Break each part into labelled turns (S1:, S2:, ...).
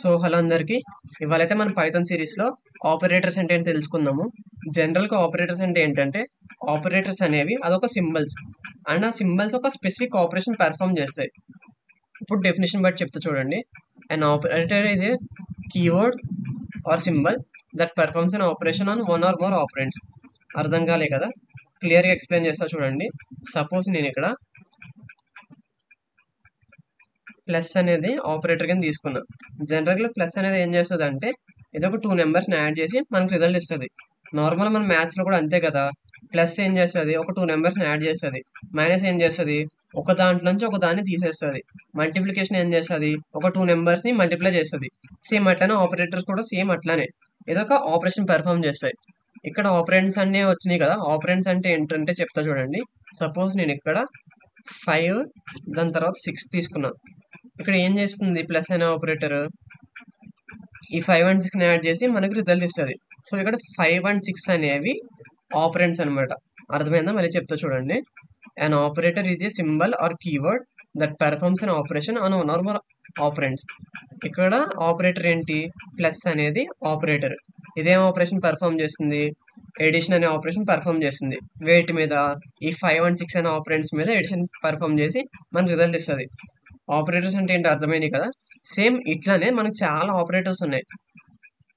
S1: So hello అందరికీ. ఇవాళైతే మన Python సిరీస్లో ఆపరేటర్స్ అంటే ఏంటి తెలుసుకుందాము. జనరల్గా ఆపరేటర్స్ అంటే ఏంటంటే ఆపరేటర్స్ అనేవి అదొక సింబల్స్ అండ్ ఆ సింబల్స్ ఒక స్పెసిఫిక్ ఆపరేషన్ పెర్ఫామ్ చేస్తాయి. ఇప్పుడు డెఫినేషన్ బట్టి చెప్తా చూడండి. అన్ ఆపరేటర్ ఇది keyword or symbol that performs an operation on one or more operands. అర్థం కాలే కదా, క్లియర్గా ఎక్స్ప్లెయిన్ చేస్తా చూడండి. సపోజ్ నేను ఇక్కడ ప్లస్ అనేది ఆపరేటర్ కింద తీసుకున్నా. జనరల్గా ప్లస్ అనేది ఏం చేస్తుంది అంటే ఇది ఒక 2 నెంబర్స్ని యాడ్ చేసి మనకు రిజల్ట్ ఇస్తుంది. నార్మల్ మన మ్యాథ్స్లో కూడా అంతే కదా. ప్లస్ ఏం చేస్తుంది, ఒక 2 నెంబర్స్ని యాడ్ చేస్తుంది. మైనస్ ఏం చేస్తుంది, ఒక దాంట్లో నుంచి ఒక దాన్ని తీసేస్తుంది. మల్టిప్లికేషన్ ఏం చేస్తుంది, ఒక 2 నెంబర్స్ని మల్టిప్లై చేస్తుంది. సేమ్ అట్లానే ఆపరేటర్స్ కూడా సేమ్ అట్లానే ఇదొక ఆపరేషన్ పెర్ఫామ్ చేస్తాయి. ఇక్కడ ఆపరెంట్స్ అన్నీ వచ్చినాయి కదా. ఆపరెంట్స్ అంటే ఏంటంటే చెప్తా చూడండి. సపోజ్ నేను ఇక్కడ 5 దాని తర్వాత 6 తీసుకున్నా. ఇక్కడ ఏం చేస్తుంది ప్లస్ అనే ఆపరేటర్, ఈ 5 అండ్ 6 యాడ్ చేసి మనకి రిజల్ట్ ఇస్తుంది. సో ఇక్కడ 5 అండ్ 6 అనేవి ఆపరెంట్స్ అనమాట. అర్థమైందా? మళ్ళీ చెప్తా చూడండి. an operator is a symbol or keyword that performs an operation on one or more operands. ఇక్కడ ఆపరేటర్ ఏంటి, ప్లస్ అనేది ఆపరేటర్. ఇదేం ఆపరేషన్ పెర్ఫామ్ చేస్తుంది, ఎడిషన్ అనే ఆపరేషన్ పెర్ఫామ్ చేస్తుంది. వేటి మీద, ఈ 5 అండ్ 6 అనే ఆపరెంట్స్ మీద ఎడిషన్ పెర్ఫామ్ చేసి మనకు రిజల్ట్ ఇస్తుంది. ఆపరేటర్స్ అంటే ఏంటి అర్థమైంది కదా. సేమ్ ఇట్లానే మనకు చాలా ఆపరేటర్స్ ఉన్నాయి.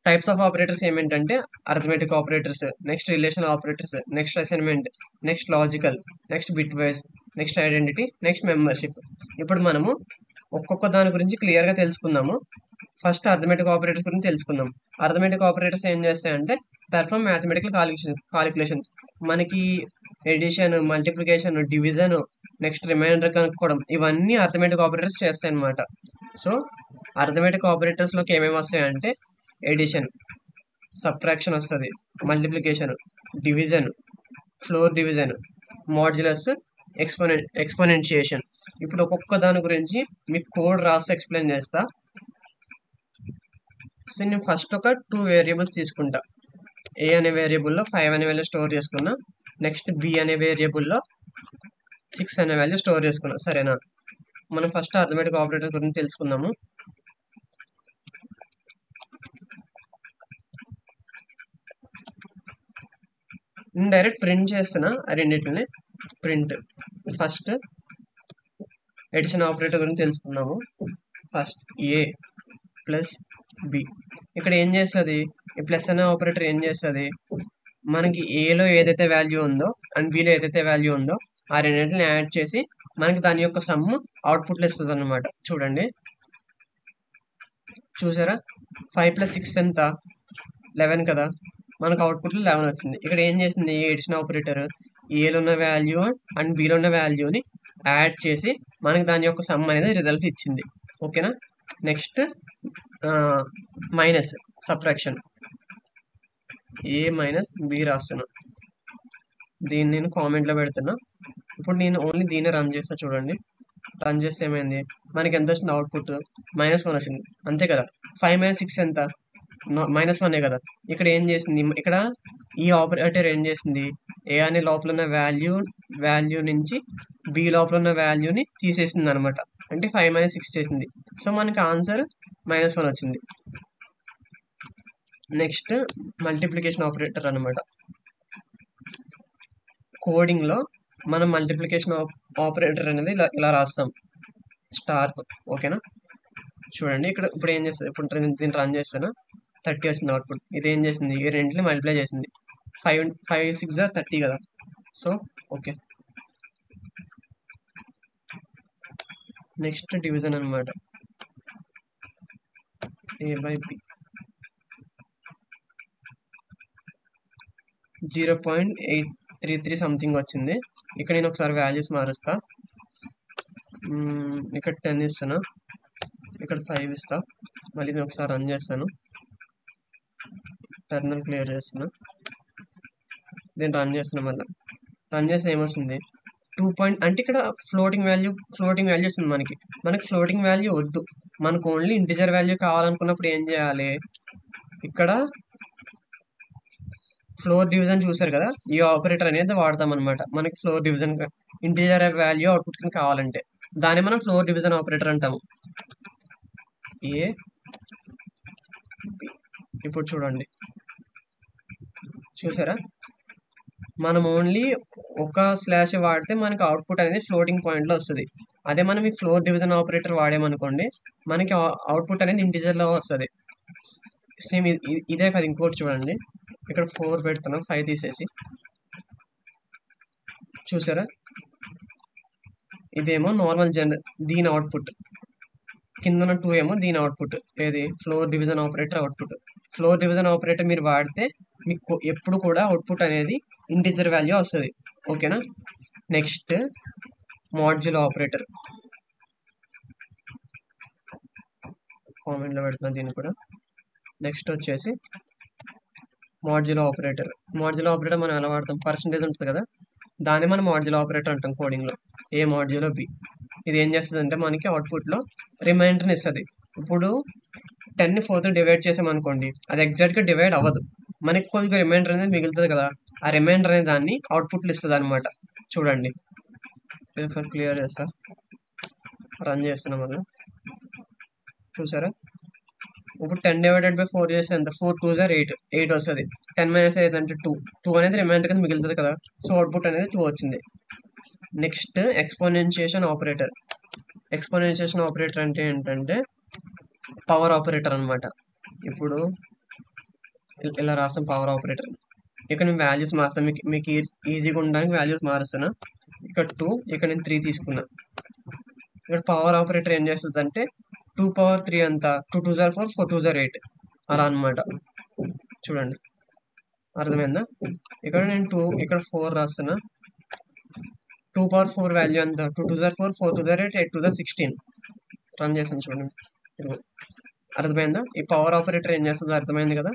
S1: టైప్స్ ఆఫ్ ఆపరేటర్స్ ఏమేంటంటే arithmetic operators, next relational operators, next assignment, next logical, next bitwise, next identity, next membership. ఇప్పుడు మనము ఒక్కొక్క దాని గురించి క్లియర్గా తెలుసుకుందాము. ఫస్ట్ అర్థమెటిక్ ఆపరేటర్స్ గురించి తెలుసుకుందాం. అర్థమెటిక్ ఆపరేటర్స్ ఏం చేస్తాయంటే పెర్ఫామ్ మ్యాథమెటికల్ కాలిక్యులేషన్స్. మనకి addition, multiplication, division, next remainder కనుక్కోవడం, ఇవన్నీ అర్థమెటిక్ ఆపరేటర్స్ చేస్తాయి అన్నమాట. సో అర్థమెటిక్ ఆపరేటర్స్లోకి ఏమేమి వస్తాయంటే ఎడిషన్, సబ్ట్రాక్షన్ వస్తుంది, multiplication, division, floor division, modulus, exponentiation. ఇప్పుడు ఒక్కొక్క దాని గురించి మీకు కోడ్ రాసి ఎక్స్ప్లెయిన్ చేస్తా. సో నేను ఫస్ట్ ఒక 2 వేరియబుల్స్ తీసుకుంటా. ఏ అనే వేరియబుల్లో 5 అనే వాల్యూ స్టోర్ చేసుకున్నా. నెక్స్ట్ బి అనే వేరియబుల్లో 6 అనే వాల్యూ స్టోర్ చేసుకున్నా. సరేనా? మనం ఫస్ట్ అర్థమెటిక్ ఆపరేటర్ గురించి తెలుసుకుందాము. నేను డైరెక్ట్ ప్రింట్ చేస్తున్నా రెండింటిని. ప్రింట్ ఫస్ట్ ఎడిషన్ ఆపరేటర్ గురించి తెలుసుకుందాము. ఫస్ట్ ఏ ప్లస్ బి. ఇక్కడ ఏం చేస్తుంది, ఈ ప్లస్ అనే ఆపరేటర్ ఏం చేస్తుంది, మనకి ఏలో ఏదైతే వాల్యూ ఉందో అండ్ బిలో ఏదైతే వాల్యూ ఉందో ఆ రెండింటిని యాడ్ చేసి మనకి దాని యొక్క సమ్ అవుట్పుట్లో ఇస్తుంది అనమాట. చూడండి, చూసారా? 5 + 6 ఎంత, 11 కదా. మనకు అవుట్పుట్లో 11 వచ్చింది. ఇక్కడ ఏం చేసింది ఎడిషన్ ఆపరేటర్, ఏలో ఉన్న వాల్యూ అండ్ బిలో ఉన్న వాల్యూని యాడ్ చేసి మనకి దాని యొక్క సమ్ అనేది రిజల్ట్ ఇచ్చింది. ఓకేనా? Next minus, subtraction. A minus b రాస్తున్నా, దీన్ని నేను కామెంట్లో పెడుతున్నా. ఇప్పుడు నేను ఓన్లీ దీన్ని రన్ చేస్తా. చూడండి, రన్ చేస్తే ఏమైంది, మనకి ఎంత వచ్చింది అవుట్పుట్, -1 వచ్చింది. అంతే కదా. 5 - 6 ఎంత, -1 కదా. ఇక్కడ ఏం చేసింది, ఇక్కడ ఈ ఆపరేటర్ ఏం చేసింది, ఏ అనే లోపల ఉన్న వాల్యూ నుంచి బి లోపల ఉన్న వాల్యూని తీసేసింది అనమాట. అంటే 5 - 6 చేసింది. సో మనకి ఆన్సర్ -1 వచ్చింది. నెక్స్ట్ మల్టిప్లికేషన్ ఆపరేటర్ అనమాట. కోడింగ్లో మనం మల్టిప్లికేషన్ ఆపరేటర్ అనేది ఇలా రాస్తాం, స్టార్తో. ఓకేనా? చూడండి, ఇక్కడ ఇప్పుడు ఏం చేస్తుంది, ఇప్పుడు దీన్ని రన్ చేస్తాను. 30 వచ్చింది అవుట్పుట్. ఇది ఏం చేసింది, ఈ రెండింటిని మల్టిప్లై చేసింది. 5 × 6 = 30 కదా. So okay. నెక్స్ట్ డివిజన్ అనమాట. A/B 0.833 సంథింగ్ వచ్చింది. ఇక్కడ నేను ఒకసారి వాల్యూస్ మారుస్తా. ఇక్కడ 10 ఇస్తాను, ఇక్కడ 5 ఇస్తా. మళ్ళీ నేను ఒకసారి రన్ చేస్తాను. టెర్మినల్ క్లియర్ చేస్తున్నా, దీన్ని రన్ చేస్తున్నా. మళ్ళీ రన్ చేస్తే ఏమొస్తుంది, 2 అంటే ఇక్కడ ఫ్లోటింగ్ వాల్యూ వస్తుంది. మనకి ఫ్లోటింగ్ వాల్యూ వద్దు, మనకు ఓన్లీ ఇంటిజర్ వాల్యూ కావాలనుకున్నప్పుడు ఏం చేయాలి, ఇక్కడ ఫ్లోర్ డివిజన్ చూసారు కదా, ఈ ఆపరేటర్ అనేది వాడతాం అనమాట. మనకి floor division integer value output కింద కావాలంటే దాన్ని మనం ఫ్లోర్ డివిజన్ ఆపరేటర్ అంటాము. ఏ ఇప్పుడు చూడండి, చూసారా, మనం ఓన్లీ ఒక స్లాష్ వాడితే మనకి అవుట్పుట్ అనేది ఫ్లోటింగ్ పాయింట్లో వస్తుంది. అదే మనం ఈ ఫ్లోర్ డివిజన్ ఆపరేటర్ వాడామనుకోండి, మనకి అవుట్పుట్ అనేది ఇంటిజర్లో వస్తుంది. సేమ్ ఇదే కదా, ఇంకోటి చూడండి, ఇక్కడ 4 పెడుతున్నాం, 5 తీసేసి, చూసారా, ఇదేమో నార్మల్ దీని అవుట్పుట్, కింద 2 ఏమో దీని అవుట్పుట్, ఏది floor division operator output. Floor division operator మీరు వాడితే మీకు ఎప్పుడు కూడా అవుట్పుట్ అనేది ఇంటిజర్ వాల్యూ వస్తుంది. ఓకేనా. నెక్స్ట్ మాడ్యుల్ ఆపరేటర్, కామెంట్లో పెడుతున్నా దీన్ని కూడా. నెక్స్ట్ వచ్చేసి మాడ్యుల్ ఆపరేటర్. మాడ్యుల్ ఆపరేటర్ మనం ఎలా వాడతాం, పర్సంటేజ్ ఉంటుంది కదా, దాన్ని మనం మాడ్యుల్ ఆపరేటర్ అంటాం కోడింగ్లో, ఏ మాడ్యులో బి. ఇది ఏం చేస్తుంది అంటే మనకి అవుట్పుట్లో రిమైండర్ని ఇస్తుంది. ఇప్పుడు 10ని 4తో డివైడ్ చేసామనుకోండి, అది ఎగ్జాక్ట్గా డివైడ్ అవ్వదు, మనకి కొద్దిగా రిమైండర్ అనేది మిగులుతుంది కదా, ఆ రిమైండర్ అనే దాన్ని అవుట్పుట్లు ఇస్తుంది అనమాట. చూడండి, క్లియర్ చేస్తా, రన్ చేస్తున్నాం మనం, చూసారా. ఇప్పుడు 10 డివైడెడ్ బై 4 చేస్తే ఎంత, 4 2 జార్ 8, 8 వస్తుంది. 10 మైనస్ 8 అంటే 2, 2 అనేది రిమైండర్ కింద మిగులుతుంది కదా, సో అవుట్పుట్ అనేది 2 వచ్చింది. Next exponentiation operator. Exponentiation operator అంటే ఏంటంటే పవర్ ఆపరేటర్ అనమాట. ఇప్పుడు ఇలా రాస్తాం పవర్ ఆపరేటర్. ఇక్కడ నేను వాల్యూస్ మారుస్తాను, మీకు ఈజీగా ఉండడానికి వాల్యూస్ మారుస్తున్నా. ఇక్కడ 2, ఇక్కడ నేను 3 తీసుకున్నా. ఇక్కడ పవర్ ఆపరేటర్ ఏం చేస్తుంది అంటే 2 పవర్ 3 అంతా, 2 2 జార్ 4, 4 2 జార్ 8 అలా అనమాట. చూడండి, అర్థమైందా. ఇక్కడ నేను 2, ఇక్కడ 4 రాస్తున్నా. 2 పవర్ 4 వాల్యూ ఎంత, 2 2 జార్ 4, 4 2 జార్ 8, 8 2 జార్ 16. రన్ చేస్తాను చూడండి. అర్థమైందా, ఈ పవర్ ఆపరేటర్ ఏం చేస్తుందో అర్థమైంది కదా.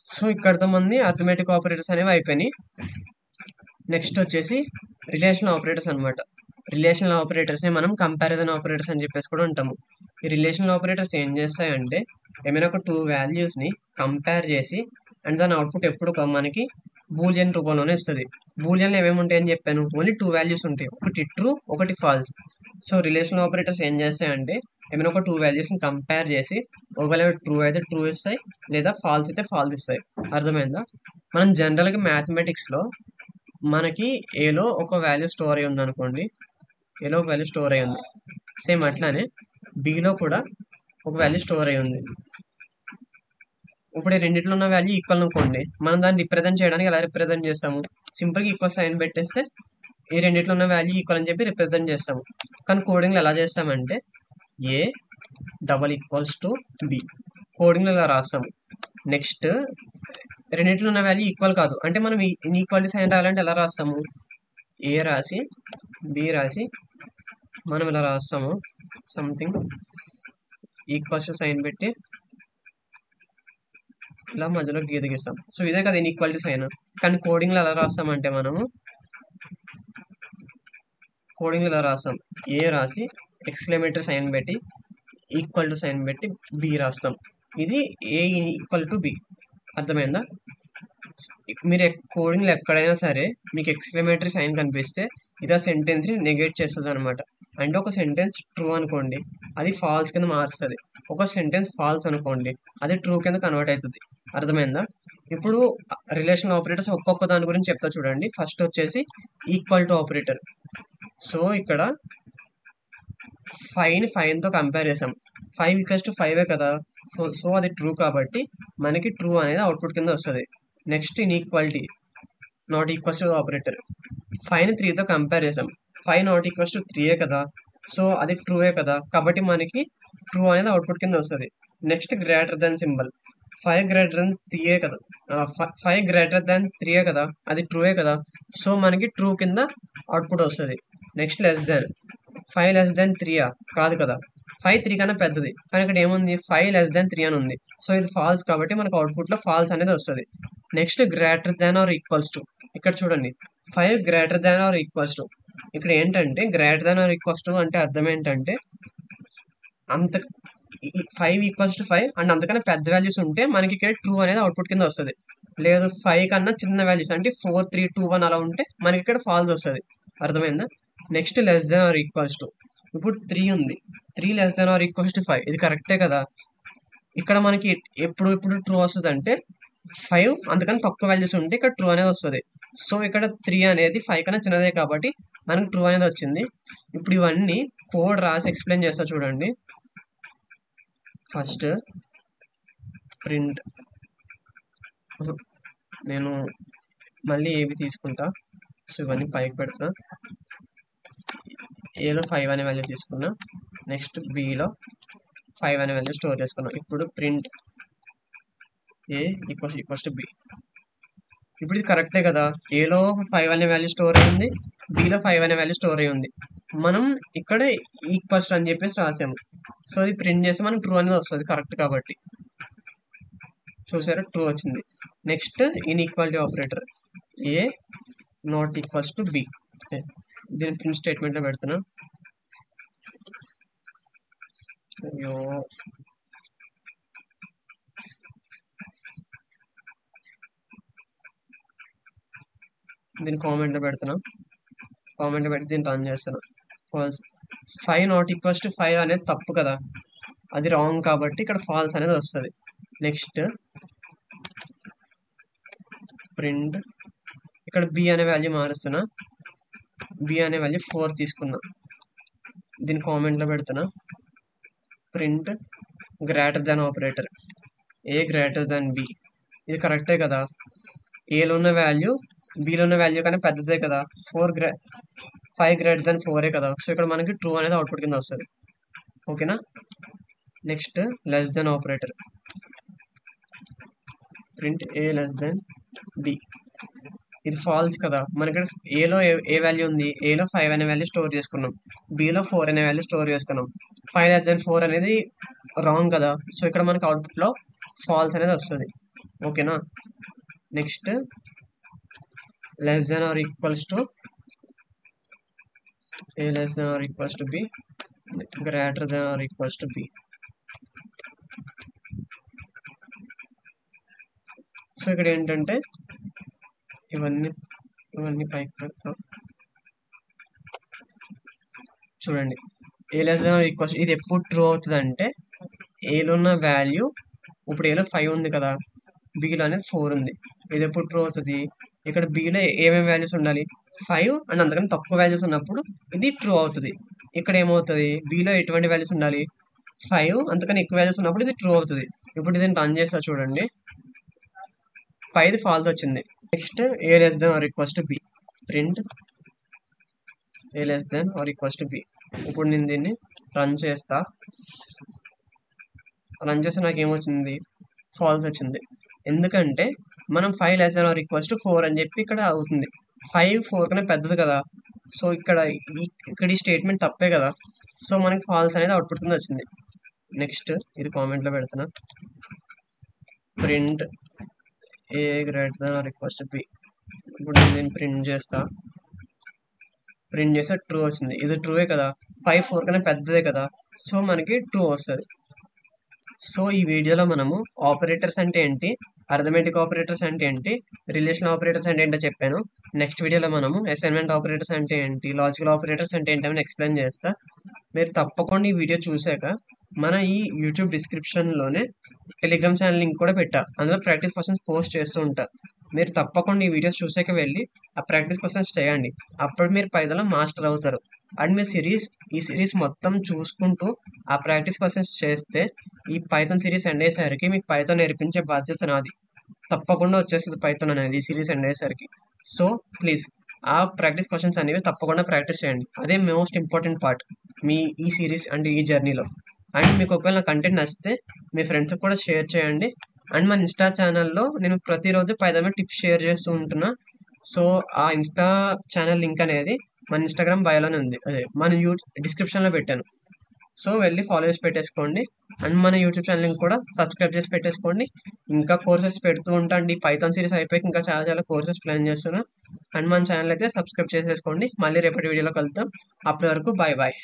S1: సో ఇక్కడ మంది అర్థమెటిక్ ఆపరేటర్స్ అనేవి అయిపోయినాయి. నెక్స్ట్ వచ్చేసి రిలేషనల్ ఆపరేటర్స్ అనమాట. రిలేషనల్ ఆపరేటర్స్ని మనం కంపారిజన్ ఆపరేటర్స్ అని చెప్పేసి కూడా ఉంటాము. ఈ రిలేషనల్ ఆపరేటర్స్ ఏం చేస్తాయంటే ఏమైనా ఒక 2 వాల్యూస్ని కంపేర్ చేసి అండ్ దాని అవుట్పుట్ ఎప్పుడు మనకి బూలియన్ రూపంలోనే ఇస్తుంది. బూలియన్లో ఏమేమి ఉంటాయని చెప్పాను, ఓన్లీ 2 వాల్యూస్ ఉంటాయి, ఒకటి ట్రూ, ఒకటి ఫాల్స్. సో రిలేషనల్ ఆపరేటర్స్ ఏం చేస్తాయంటే ఏమైనా ఒక 2 వాల్యూస్ని కంపేర్ చేసి ఒకవేళ ట్రూ అయితే ట్రూ ఇస్తాయి, లేదా ఫాల్స్ అయితే ఫాల్స్ ఇస్తాయి. అర్థమైందా. మనం జనరల్గా మ్యాథమెటిక్స్లో మనకి ఏలో ఒక వాల్యూ స్టోర్ అయ్యి ఉంది అనుకోండి, ఏలో ఒక వాల్యూ స్టోర్ అయ్యి ఉంది, సేమ్ అట్లానే బిలో కూడా ఒక వాల్యూ స్టోర్ అయ్యి ఉంది. ఇప్పుడు ఈ రెండిట్లో ఉన్న వాల్యూ ఈక్వల్ అనుకోండి, మనం దాన్ని రిప్రజెంట్ చేయడానికి ఎలా రిప్రజెంట్ చేస్తాము, సింపుల్గా ఈక్వల్ సైన్ పెట్టేస్తే ఈ రెండిట్లో ఉన్న వాల్యూ ఈక్వల్ అని చెప్పి రిప్రజెంట్ చేస్తాము. కానీ కోడింగ్లో ఎలా చేస్తామంటే ఏ డబల్ ఈక్వల్స్ టు బి, కోడింగ్లో ఇలా రాస్తాము. నెక్స్ట్ రెండింటిలో ఉన్న వాల్యూ ఈక్వల్ కాదు అంటే మనం ఈక్వాలిటీ సైన్ రాయాలంటే ఎలా రాస్తాము, ఏ రాసి బి రాసి మనం ఇలా రాస్తాము, సంథింగ్ ఈక్వల్స్ సైన్ పెట్టి ఇలా మధ్యలో గీతగిస్తాం. సో ఇదే కదా ఇన్ఈక్వాలిటీ సైన్. కానీ కోడింగ్లో ఎలా రాస్తామంటే మనము కోడింగ్లో ఇలా రాస్తాం, ఏ రాసి ఎక్స్క్లమేటరీ సైన్ పెట్టి ఈక్వల్ టు సైన్ పెట్టి బి రాస్తాం. ఇది ఏ ఈక్వల్ టు బి. అర్థమైందా. మీరు కోడింగ్లో ఎక్కడైనా సరే మీకు ఎక్స్క్లమేటరీ సైన్ కనిపిస్తే ఇది ఆ సెంటెన్స్ని నెగేట్ చేస్తుంది అనమాట. అంటే ఒక సెంటెన్స్ ట్రూ అనుకోండి, అది ఫాల్స్ కింద మారుస్తుంది. ఒక సెంటెన్స్ ఫాల్స్ అనుకోండి, అది ట్రూ కింద కన్వర్ట్ అవుతుంది. అర్థమైందా. ఇప్పుడు రిలేషనల్ ఆపరేటర్స్ ఒక్కొక్క దాని గురించి చెప్తా చూడండి. ఫస్ట్ వచ్చేసి ఈక్వల్ టు ఆపరేటర్. సో ఇక్కడ 5ని 5తో కంపేర్ చేసాం, 5 ఈక్వల్స్ టు 5 కదా, సో అది ట్రూ కాబట్టి మనకి ట్రూ అనేది అవుట్పుట్ కింద వస్తుంది. Next inequality not equals to operator, 5ని 3తో కంపేర్ చేసాం, 5 నాట్ ఈక్వల్స్ టు 3 కదా, సో అది ట్రూయే కదా, కాబట్టి మనకి ట్రూ అనేది అవుట్పుట్ కింద వస్తుంది. Next greater than symbol, 5 greater than 3 కదా, 5 గ్రేటర్ దెన్ 3 కదా, అది ట్రూయే కదా, సో మనకి ట్రూ కింద అవుట్పుట్ వస్తుంది. Next less then, 5 less then 3 కాదు కదా, 5 3 కన్నా పెద్దది, కానీ ఇక్కడ ఏముంది 5 లెస్ దెన్ 3 అని ఉంది, సో ఇది ఫాల్స్ కాబట్టి మనకు అవుట్పుట్లో ఫాల్స్ అనేది వస్తుంది. Next greater than or equals to, ఇక్కడ చూడండి 5 greater than or equals to, ఇక్కడ ఏంటంటే greater than or equals to అంటే అర్థం ఏంటంటే అంత 5 ఈక్వల్స్ టు 5 అండ్ అంతకన్నా పెద్ద వాల్యూస్ ఉంటే మనకి ఇక్కడ ట్రూ అనేది అవుట్పుట్ కింద వస్తుంది. లేదు 5 కన్నా చిన్న వాల్యూస్ అంటే 4 3 2 1 అలా ఉంటే మనకి ఇక్కడ ఫాల్స్ వస్తుంది. అర్థమైందా. Next less than or equals to, ఇప్పుడు 3 ఉంది, 3 less than or equals to 5, ఇది కరెక్టే కదా, ఇక్కడ మనకి ఎప్పుడు ట్రూ వస్తుంది అంటే 5 అందుకని తక్కువ వాల్యూస్ ఉంటే ఇక్కడ ట్రూ అనేది వస్తుంది. సో ఇక్కడ 3 అనేది 5 కన్నా చిన్నదే కాబట్టి మనకి ట్రూ అనేది వచ్చింది. ఇప్పుడు ఇవన్నీ కోడ్ రాసి ఎక్స్ప్లెయిన్ చేస్తా చూడండి. ఫస్ట్ ప్రింట్, నేను మళ్ళీ ఏవి తీసుకుంటా. సో ఇవన్నీ పైకి పెడుతున్నా. ఏలో 5 అనే వాల్యూ తీసుకున్నా. నెక్స్ట్ బిలో 5 అనే వాల్యూ స్టోర్ చేసుకున్నాం. ఇప్పుడు print A equals to B. ఇప్పుడు ఇది కరెక్టే కదా, ఏలో 5 అనే వాల్యూ స్టోర్ అయ్యింది, బిలో 5 అనే వాల్యూ స్టోర్ అయ్యి ఉంది. మనం ఇక్కడ ఈక్వల్స్ అని చెప్పేసి రాసాము. సో ఇది ప్రింట్ చేస్తే మనకు ట్రూ అనేది వస్తుంది కరెక్ట్ కాబట్టి. చూసారా, ట్రూ వచ్చింది. Next inequality operator A not equals to B. దీని ప్రింట్ స్టేట్మెంట్లో పెడుతున్నా. అయ్యో, దీని కామెంట్లో పెడుతున్నా. కామెంట్లో పెట్టి దీన్ని రన్ చేస్తున్నా. ఫాల్స్. 5 నాట్ ఈక్వల్స్ టు 5 అనేది తప్పు కదా, అది రాంగ్ కాబట్టి ఇక్కడ ఫాల్స్ అనేది వస్తుంది. నెక్స్ట్ ప్రింట్, ఇక్కడ బి అనే వాల్యూ మారుస్తున్నా. బి అనే వాల్యూ 4 తీసుకున్నా. దీని కామెంట్లో పెడుతున్నా. ప్రింట్ గ్రేటర్ దాన్ ఆపరేటర్ ఏ గ్రేటర్ దాన్ బి. ఇది కరెక్టే కదా, ఏలో ఉన్న వాల్యూ బిలో ఉన్న వాల్యూ కన్నా పెద్దదే కదా. 5 గ్రేటర్ దాన్ 4 కదా. సో ఇక్కడ మనకి ట్రూ అనేది అవుట్పుట్ కింద వస్తుంది. ఓకేనా. Next less than operator print ఏ లెస్ దెన్ బి. ఇది ఫాల్స్ కదా, మనకి ఏలో ఏ వాల్యూ ఉంది, ఏలో 5 అనే వాల్యూ స్టోర్ చేసుకున్నాం, బిలో 4 అనే వాల్యూ స్టోర్ చేసుకున్నాం. 5 లెస్ దెన్ 4 అనేది రాంగ్ కదా, సో ఇక్కడ మనకి అవుట్పుట్లో ఫాల్స్ అనేది వస్తుంది. ఓకేనా. Next less than or equals to A less than or equals to B greater than or equals to B. So ఇక్కడ ఏంటంటే ఇవన్నీ పైకి పెడతాం. చూడండి, A less than or equals, ఇది ఎప్పుడు ట్రూ అవుతుంది అంటే ఏలో ఉన్న వాల్యూ, ఇప్పుడు ఏలో 5 ఉంది కదా, బిలో అనేది 4 ఉంది. ఇది ఎప్పుడు ట్రూ అవుతుంది, ఇక్కడ బిలో ఏమేమి వాల్యూస్ ఉండాలి, 5 అండ్ అంతకన్నా తక్కువ వాల్యూస్ ఉన్నప్పుడు ఇది ట్రూ అవుతుంది. ఇక్కడ ఏమవుతుంది, బిలో ఎటువంటి వాల్యూస్ ఉండాలి, 5 అంతకన్నా ఎక్కువ వాల్యూస్ ఉన్నప్పుడు ఇది ట్రూ అవుతుంది. ఇప్పుడు దీన్ని రన్ చేస్తా చూడండి, 5 ఫాల్స్ వచ్చింది. Next A less than or equals to B print A less than or equals to B. ఇప్పుడు నేను దీన్ని రన్ చేస్తా. రన్ చేస్తే నాకు ఏమొచ్చింది, ఫాల్స్ వచ్చింది. ఎందుకంటే మనం 5 less than or equals to 4 అని చెప్పి ఇక్కడ అవుతుంది. 5 4 కన్నా పెద్దది కదా, సో ఇక్కడ ఈ స్టేట్మెంట్ తప్పే కదా, సో మనకి ఫాల్స్ అనేది అవుట్పుట్ కింద వచ్చింది. నెక్స్ట్ ఇది కామెంట్లో పెడుతున్నా. Print A greater than or equals to B. ఇప్పుడు నేను దీన్ని ప్రింట్ చేస్తా. ప్రింట్ చేస్తే ట్రూ వచ్చింది. ఇది ట్రూవే కదా, 5 4 కన్నా పెద్దదే కదా, సో మనకి ట్రూ వస్తుంది. సో ఈ వీడియోలో మనము ఆపరేటర్స్ అంటే ఏంటి, అర్థమెటిక్ ఆపరేటర్స్ అంటే ఏంటి, రిలేషనల్ ఆపరేటర్స్ అంటే ఏంటో చెప్పాను. నెక్స్ట్ వీడియోలో మనము అసైన్మెంట్ ఆపరేటర్స్ అంటే ఏంటి, లాజికల్ ఆపరేటర్స్ అంటే ఏంటి అని ఎక్స్ప్లెయిన్ చేస్తా. మీరు తప్పకుండా ఈ వీడియో చూశాక మన ఈ యూట్యూబ్ డిస్క్రిప్షన్లోనే టెలిగ్రామ్ ఛానల్ లింక్ కూడా పెట్టా, అందులో ప్రాక్టీస్ క్వశ్చన్స్ పోస్ట్ చేస్తూ ఉంటా. మీరు తప్పకుండా ఈ వీడియోస్ చూసాక వెళ్ళి ఆ ప్రాక్టీస్ క్వశ్చన్స్ చేయండి, అప్పుడు మీరు పైదలో మాస్టర్ అవుతారు. అండ్ మీ ఈ సిరీస్ మొత్తం చూసుకుంటూ ఆ ప్రాక్టీస్ క్వశ్చన్స్ చేస్తే ఈ పైథాన్ సిరీస్ ఎండ్ అయ్యేసరికి మీకు పైథాన్ నేర్పించే బాధ్యత నాది. తప్పకుండా వచ్చేస్తుంది పైథాన్ అనేది ఈ సిరీస్ ఎండ్ అయ్యేసరికి. సో ప్లీజ్ ఆ ప్రాక్టీస్ క్వశ్చన్స్ అనేవి తప్పకుండా ప్రాక్టీస్ చేయండి, అదే మోస్ట్ ఇంపార్టెంట్ పార్ట్ మీ ఈ సిరీస్ అండ్ ఈ జర్నీలో. అండ్ మీకు ఒకవేళ నా కంటెంట్ నచ్చితే మీ ఫ్రెండ్స్కి కూడా షేర్ చేయండి. అండ్ మన ఇన్స్టా ఛానల్లో నేను ప్రతిరోజు పైదామే టిప్స్ షేర్ చేస్తూ ఉంటున్నా. సో ఆ ఇన్స్టా ఛానల్ లింక్ అనేది మన ఇన్స్టాగ్రామ్ బయోలోనే ఉంది, అదే మన డిస్క్రిప్షన్లో పెట్టాను. సో వెళ్ళి ఫాలో చేసి పెట్టేసుకోండి. అండ్ మన యూట్యూబ్ ఛానల్ లింక్ కూడా సబ్స్క్రైబ్ చేసి పెట్టేసుకోండి. ఇంకా కోర్సెస్ పెడుతూ ఉంటా అండి, పైథాన్ సిరీస్ అయిపోయి ఇంకా చాలా చాలా కోర్సెస్ ప్లాన్ చేస్తున్నా. అండ్ మన ఛానల్ అయితే సబ్స్క్రైబ్ చేసేసుకోండి. మళ్ళీ రేపటి వీడియోలో కలుద్దాం. అప్పటి వరకు బాయ్ బాయ్.